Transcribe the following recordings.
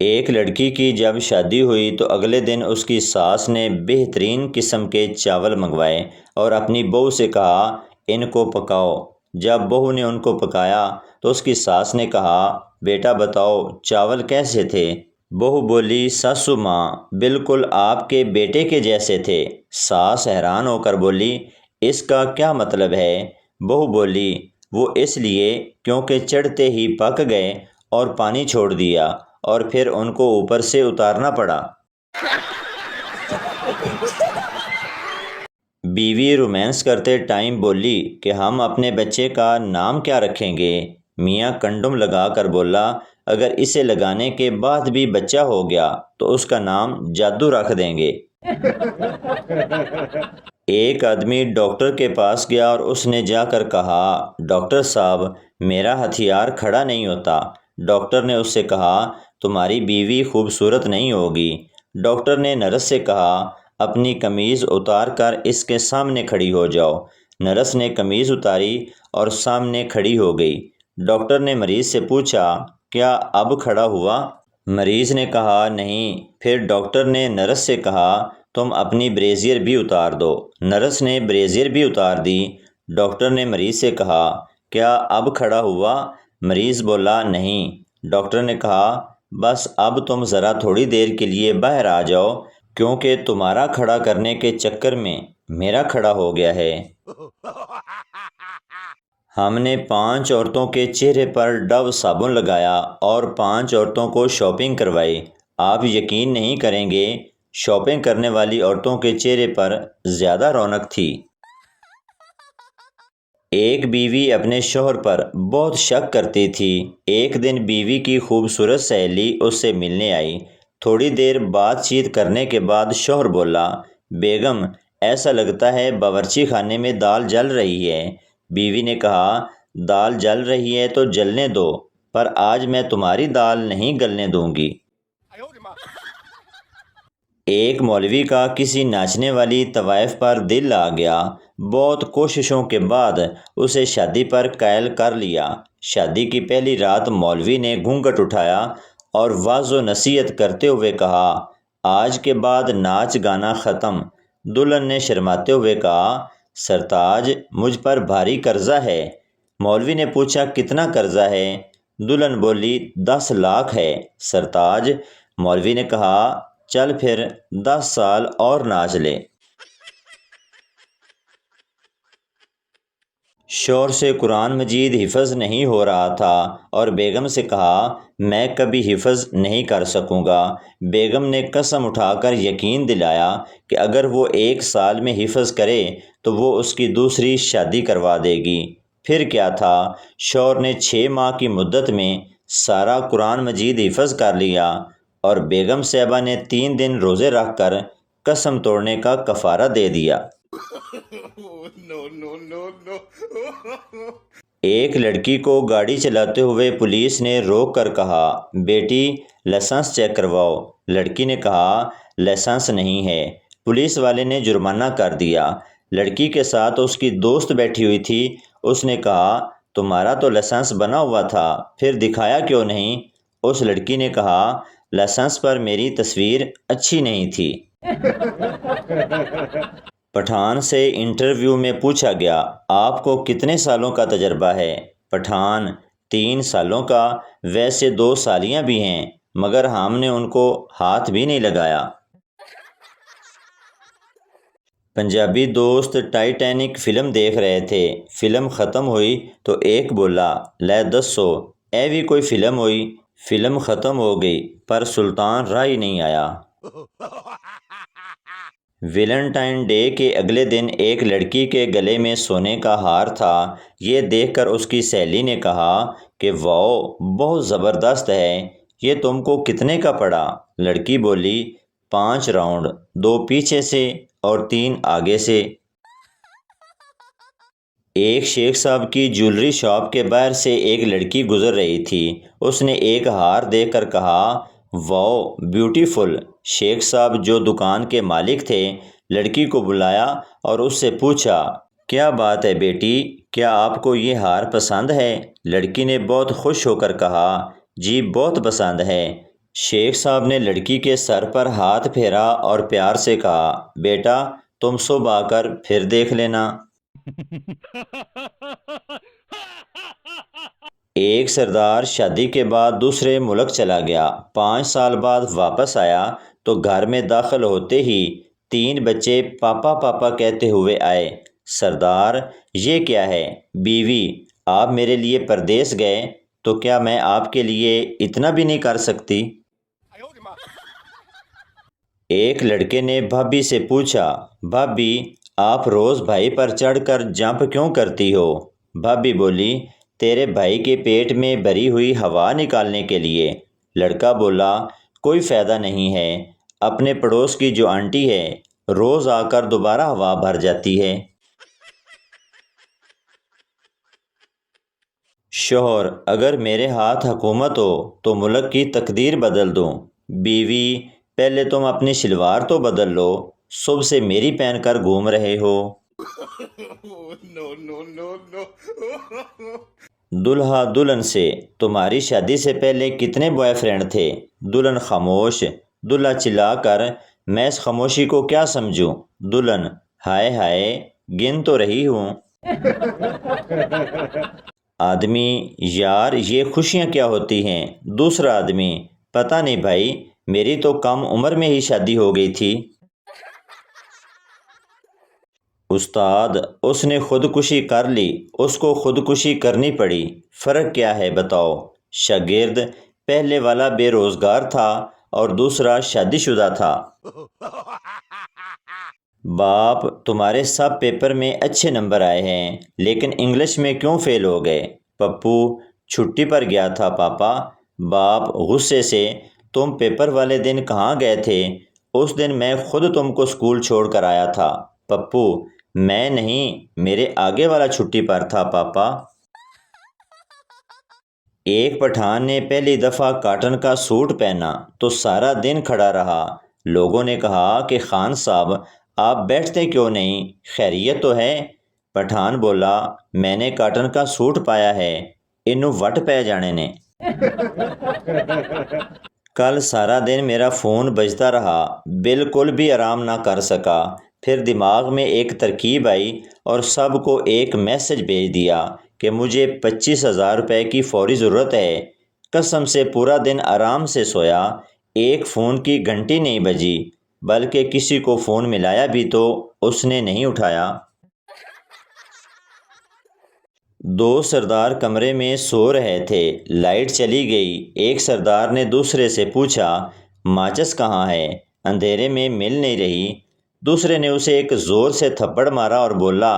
ایک لڑکی کی جب شادی ہوئی تو اگلے دن اس کی ساس نے بہترین قسم کے چاول منگوائے اور اپنی بہو سے کہا ان کو پکاؤ۔ جب بہو نے ان کو پکایا تو اس کی ساس نے کہا بیٹا بتاؤ چاول کیسے تھے؟ بہو بولی ساسو ماں بالکل آپ کے بیٹے کے جیسے تھے۔ ساس حیران ہو کر بولی اس کا کیا مطلب ہے؟ بہو بولی وہ اس لیے کیونکہ چڑھتے ہی پک گئے اور پانی چھوڑ دیا اور پھر ان کو اوپر سے اتارنا پڑا۔ بیوی رومانس کرتے ٹائم بولی کہ ہم اپنے بچے کا نام کیا رکھیں گے؟ میاں کنڈوم لگا کر بولا اگر اسے لگانے کے بعد بھی بچہ ہو گیا تو اس کا نام جادو رکھ دیں گے۔ ایک آدمی ڈاکٹر کے پاس گیا اور اس نے جا کر کہا ڈاکٹر صاحب میرا ہتھیار کھڑا نہیں ہوتا۔ ڈاکٹر نے اس سے کہا تمہاری بیوی خوبصورت نہیں ہوگی۔ ڈاکٹر نے نرس سے کہا اپنی قمیض اتار کر اس کے سامنے کھڑی ہو جاؤ۔ نرس نے قمیض اتاری اور سامنے کھڑی ہو گئی۔ ڈاکٹر نے مریض سے پوچھا کیا اب کھڑا ہوا؟ مریض نے کہا نہیں۔ پھر ڈاکٹر نے نرس سے کہا تم اپنی بریزیئر بھی اتار دو۔ نرس نے بریزیئر بھی اتار دی۔ ڈاکٹر نے مریض سے کہا کیا اب کھڑا ہوا؟ مریض بولا نہیں۔ ڈاکٹر نے کہا بس اب تم ذرا تھوڑی دیر کے لیے باہر آ جاؤ کیونکہ تمہارا کھڑا کرنے کے چکر میں میرا کھڑا ہو گیا ہے۔ ہم نے 5 عورتوں کے چہرے پر ڈو صابن لگایا اور 5 عورتوں کو شاپنگ کروائی۔ آپ یقین نہیں کریں گے شاپنگ کرنے والی عورتوں کے چہرے پر زیادہ رونق تھی۔ ایک بیوی اپنے شوہر پر بہت شک کرتی تھی۔ ایک دن بیوی کی خوبصورت سہیلی اس سے ملنے آئی۔ تھوڑی دیر بات چیت کرنے کے بعد شوہر بولا بیگم ایسا لگتا ہے باورچی خانے میں دال جل رہی ہے۔ بیوی نے کہا دال جل رہی ہے تو جلنے دو پر آج میں تمہاری دال نہیں گلنے دوں گی۔ ایک مولوی کا کسی ناچنے والی طوائف پر دل آ گیا۔ بہت کوششوں کے بعد اسے شادی پر قائل کر لیا۔ شادی کی پہلی رات مولوی نے گھونگھٹ اٹھایا اور وعظ و نصیحت کرتے ہوئے کہا آج کے بعد ناچ گانا ختم۔ دلہن نے شرماتے ہوئے کہا سرتاج مجھ پر بھاری قرضہ ہے۔ مولوی نے پوچھا کتنا قرضہ ہے؟ دلہن بولی 10 لاکھ ہے سرتاج۔ مولوی نے کہا چل پھر 10 سال اور ناچ لے۔ شوہر سے قرآن مجید حفظ نہیں ہو رہا تھا اور بیگم سے کہا میں کبھی حفظ نہیں کر سکوں گا۔ بیگم نے قسم اٹھا کر یقین دلایا کہ اگر وہ 1 سال میں حفظ کرے تو وہ اس کی دوسری شادی کروا دے گی۔ پھر کیا تھا، شوہر نے 6 ماہ کی مدت میں سارا قرآن مجید حفظ کر لیا اور بیگم صاحبہ نے 3 دن روزے رکھ کر قسم توڑنے کا کفارہ دے دیا۔ ایک لڑکی کو گاڑی چلاتے ہوئے پولیس نے روک کر کہا بیٹی لائسنس چیک کرواؤ۔ لڑکی نے کہا لائسنس نہیں ہے۔ پولیس والے نے جرمانہ کر دیا۔ لڑکی کے ساتھ اس کی دوست بیٹھی ہوئی تھی۔ اس نے کہا تمہارا تو لائسنس بنا ہوا تھا پھر دکھایا کیوں نہیں؟ اس لڑکی نے کہا لائسنس پر میری تصویر اچھی نہیں تھی۔ پٹھان سے انٹرویو میں پوچھا گیا آپ کو کتنے سالوں کا تجربہ ہے؟ پٹھان 3 سالوں کا، ویسے 2 سالیاں بھی ہیں مگر ہم نے ان کو ہاتھ بھی نہیں لگایا۔ پنجابی دوست ٹائٹینک فلم دیکھ رہے تھے۔ فلم ختم ہوئی تو ایک بولا لے دسو اے بھی کوئی فلم ہوئی؟ فلم ختم ہو گئی پر سلطان راہی نہیں آیا۔ ویلنٹائن ڈے کے اگلے دن ایک لڑکی کے گلے میں سونے کا ہار تھا۔ یہ دیکھ کر اس کی سہیلی نے کہا کہ واؤ بہت زبردست ہے، یہ تم کو کتنے کا پڑا؟ لڑکی بولی 5 راؤنڈ، 2 پیچھے سے اور 3 آگے سے۔ ایک شیخ صاحب کی جیولری شاپ کے باہر سے ایک لڑکی گزر رہی تھی۔ اس نے ایک ہار دیکھ کر کہا واؤ بیوٹیفل۔ شیخ صاحب جو دکان کے مالک تھے لڑکی کو بلایا اور اس سے پوچھا کیا بات ہے بیٹی، کیا آپ کو یہ ہار پسند ہے؟ لڑکی نے بہت خوش ہو کر کہا جی بہت پسند ہے۔ شیخ صاحب نے لڑکی کے سر پر ہاتھ پھیرا اور پیار سے کہا، بیٹا تم صبح آ کر پھر دیکھ لینا۔ ایک سردار شادی کے بعد دوسرے ملک چلا گیا۔ 5 سال بعد واپس آیا تو گھر میں داخل ہوتے ہی 3 بچے پاپا پاپا کہتے ہوئے آئے۔ سردار، یہ کیا ہے؟ بیوی، آپ میرے لیے پردیس گئے تو کیا میں آپ کے لیے اتنا بھی نہیں کر سکتی؟ ایک لڑکے نے بھابھی سے پوچھا، بھابھی آپ روز بھائی پر چڑھ کر جمپ کیوں کرتی ہو؟ بھابھی بولی، تیرے بھائی کے پیٹ میں بھری ہوئی ہوا نکالنے کے لیے۔ لڑکا بولا، کوئی فائدہ نہیں ہے، اپنے پڑوس کی جو آنٹی ہے روز آ کر دوبارہ ہوا بھر جاتی ہے۔ شوہر، اگر میرے ہاتھ حکومت ہو تو ملک کی تقدیر بدل دوں۔ بیوی، پہلے تم اپنی شلوار تو بدل لو، صبح سے میری پہن کر گھوم رہے ہو۔ دلہا دلہن سے، تمہاری شادی سے پہلے کتنے بوائے فرینڈ تھے؟ دلہن خاموش۔ دلہا چلا کر، میں اس خاموشی کو کیا سمجھوں؟ دلہن، ہائے ہائے، گن تو رہی ہوں۔ آدمی، یار یہ خوشیاں کیا ہوتی ہیں؟ دوسرا آدمی، پتہ نہیں بھائی، میری تو کم عمر میں ہی شادی ہو گئی تھی۔ استاد، اس نے خودکشی کر لی، اس کو خودکشی کرنی پڑی، فرق کیا ہے بتاؤ؟ شاگرد، پہلے والا بے روزگار تھا اور دوسرا شادی شدہ تھا۔ باپ، تمہارے سب پیپر میں اچھے نمبر آئے ہیں لیکن انگلش میں کیوں فیل ہو گئے؟ پپو، چھٹی پر گیا تھا پاپا۔ باپ غصے سے، تم پیپر والے دن کہاں گئے تھے؟ اس دن میں خود تم کو اسکول چھوڑ کر آیا تھا۔ پپو، میں نہیں، میرے آگے والا چھٹی پر تھا پاپا۔ ایک پٹھان نے پہلی دفعہ کاٹن کا سوٹ پہنا تو سارا دن کھڑا رہا۔ لوگوں نے کہا کہ خان صاحب آپ بیٹھتے کیوں نہیں، خیریت تو ہے؟ پٹھان بولا، میں نے کاٹن کا سوٹ پایا ہے، انہوں وٹ پہ جانے نے۔ کل سارا دن میرا فون بجتا رہا، بالکل بھی آرام نہ کر سکا۔ پھر دماغ میں ایک ترکیب آئی اور سب کو ایک میسج بھیج دیا کہ مجھے 25,000 روپے کی فوری ضرورت ہے۔ قسم سے پورا دن آرام سے سویا، ایک فون کی گھنٹی نہیں بجی، بلکہ کسی کو فون ملایا بھی تو اس نے نہیں اٹھایا۔ 2 سردار کمرے میں سو رہے تھے، لائٹ چلی گئی۔ ایک سردار نے دوسرے سے پوچھا، ماچس کہاں ہے؟ اندھیرے میں مل نہیں رہی۔ دوسرے نے اسے ایک زور سے تھپڑ مارا اور بولا،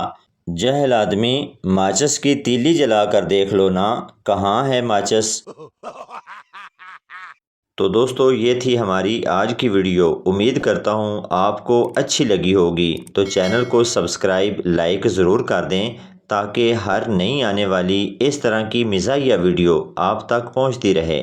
جاہل آدمی، ماچس کی تیلی جلا کر دیکھ لو نا، کہاں ہے ماچس؟ تو دوستو، یہ تھی ہماری آج کی ویڈیو۔ امید کرتا ہوں آپ کو اچھی لگی ہوگی، تو چینل کو سبسکرائب، لائک ضرور کر دیں تاکہ ہر نئی آنے والی اس طرح کی مزاحیہ ویڈیو آپ تک پہنچتی رہے۔